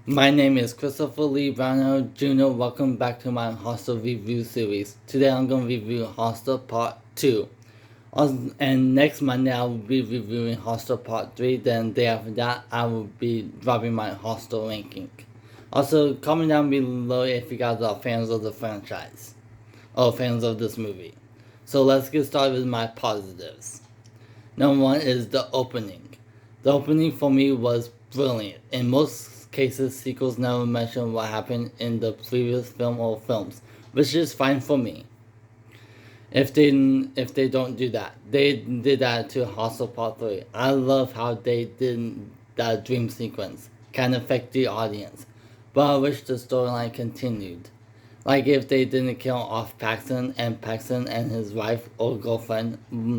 My name is Christopher Lee Brownell Jr. Welcome back to my Hostel review series. Today I'm going to review Hostel Part 2. And next Monday I will be reviewing Hostel Part 3. Then the day after that I will be dropping my Hostel ranking. Also, comment down below if you guys are fans of the franchise or fans of this movie. So let's get started with my positives. Number one is the opening. The opening for me was brilliant. In most cases, sequels never mention what happened in the previous film or films, which is fine for me. If they don't do that, they did that to Hostel Part 3. I love how they did that dream sequence, kind of affect the audience, but I wish the storyline continued. Like if they didn't kill off Paxton and his wife or girlfriend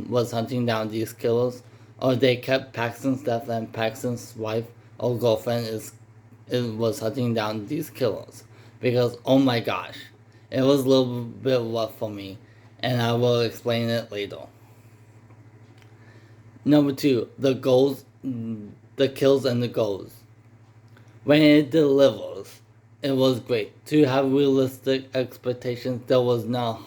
was hunting down these killers, or they kept Paxton's death and Paxton's wife or girlfriend was hunting down these killers. Because oh my gosh, it was a little bit rough for me, and I will explain it later. Number two, the kills and the goals. When it delivers, it was great. To have realistic expectations, there was not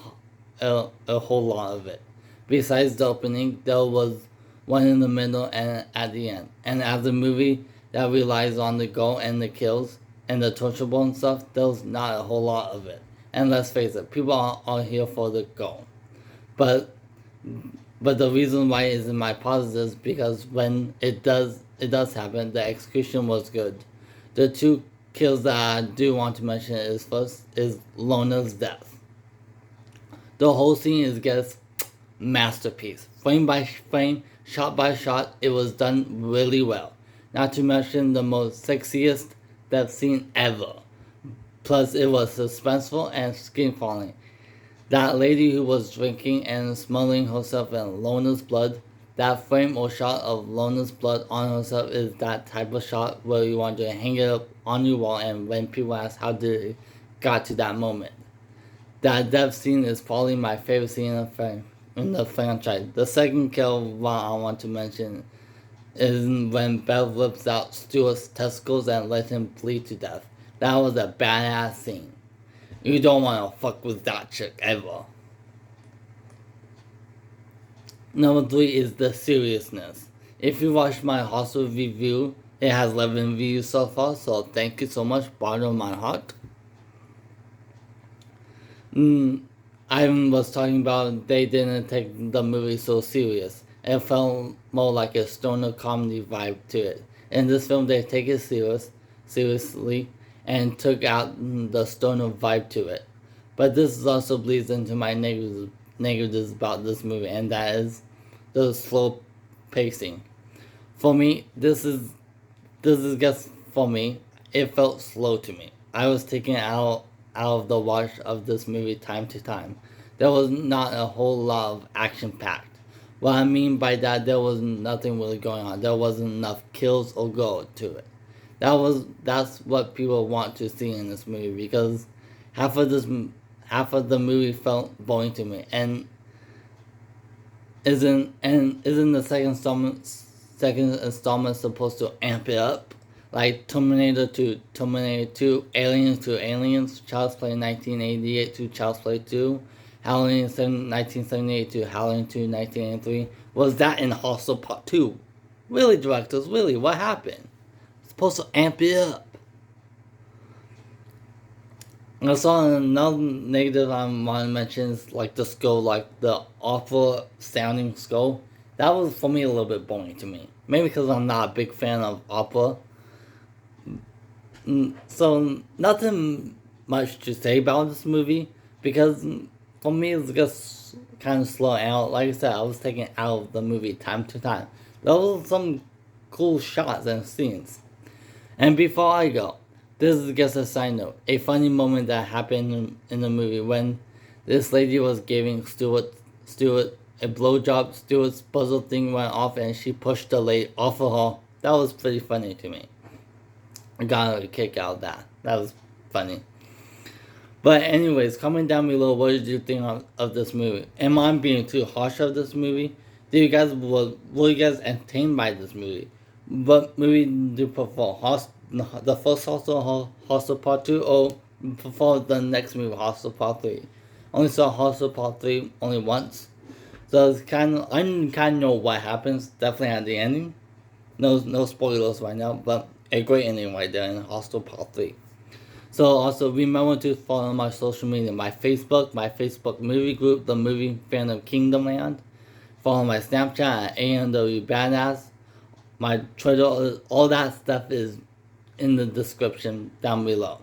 a whole lot of it. Besides the opening, there was one in the middle and at the end. And as a movie that relies on the goal and the kills and the torturable and stuff, there's not a whole lot of it. And let's face it, people are here for the goal. But the reason why it is in my positives because when it does happen, the execution was good. The two kills that I do want to mention is first is Lona's death. The whole scene is just masterpiece. Frame by frame, shot by shot, it was done really well. Not to mention the most sexiest death scene ever. Plus it was suspenseful and skin falling. That lady who was drinking and smuggling herself in Lona's blood, that frame or shot of Lona's blood on herself is that type of shot where you want to hang it up on your wall and when people ask how did it got to that moment. That death scene is probably my favorite scene in the franchise. The second kill one I want to mention is when Bev rips out Stuart's testicles and lets him bleed to death. That was a badass scene. You don't want to fuck with that chick ever. Number three is the seriousness. If you watched my Hostel review, it has 11 views so far, so thank you so much, bottom of my heart. I was talking about they didn't take the movie so serious. It felt more like a stoner comedy vibe to it. In this film, they take it seriously, and took out the stoner vibe to it. But this also bleeds into my negatives about this movie, and that is the slow pacing. For me, this is just for me. It felt slow to me. I was taken out of the watch of this movie time to time. There was not a whole lot of action packed. What I mean by that, there was nothing really going on. There wasn't enough kills or go to it. That's what people want to see in this movie because half of the movie felt boring to me isn't the second installment supposed to amp it up like Terminator to Terminator 2, Aliens to Aliens, Child's Play 1988 to Child's Play 2, Halloween 1978 to Halloween 2 1983? Was that in Hostel Part 2? Really, directors, really, what happened? Supposed to amp it up. I saw another negative I want to mention is like the score, like the opera sounding score. That was for me a little bit boring to me. Maybe because I'm not a big fan of opera. So nothing much to say about this movie because for me it's just kind of slow out. Like I said, I was taken out of the movie time to time. There were some cool shots and scenes. And before I go, this is just a side note. A funny moment that happened in the movie when this lady was giving Stuart a blowjob. Stuart's puzzle thing went off and she pushed the lady off of her. That was pretty funny to me. I got a kick out of that. That was funny. But anyways, comment down below what did you think of this movie. Am I being too harsh of this movie? Were you guys entertained by this movie? What movie do you prefer? the first Hostel Part 2, or before the next movie, Hostel Part 3. Only saw Hostel Part 3 only once. So it's I kind of know what happens, definitely at the ending. No spoilers right now, but a great ending right there in Hostel Part 3. So also remember to follow my social media, my Facebook movie group, the movie fan of Kingdom Land. Follow my Snapchat at ANW Badass. My Twitter, all that stuff is in the description down below.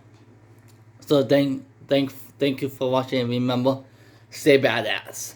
So thank you for watching, and remember, stay badass.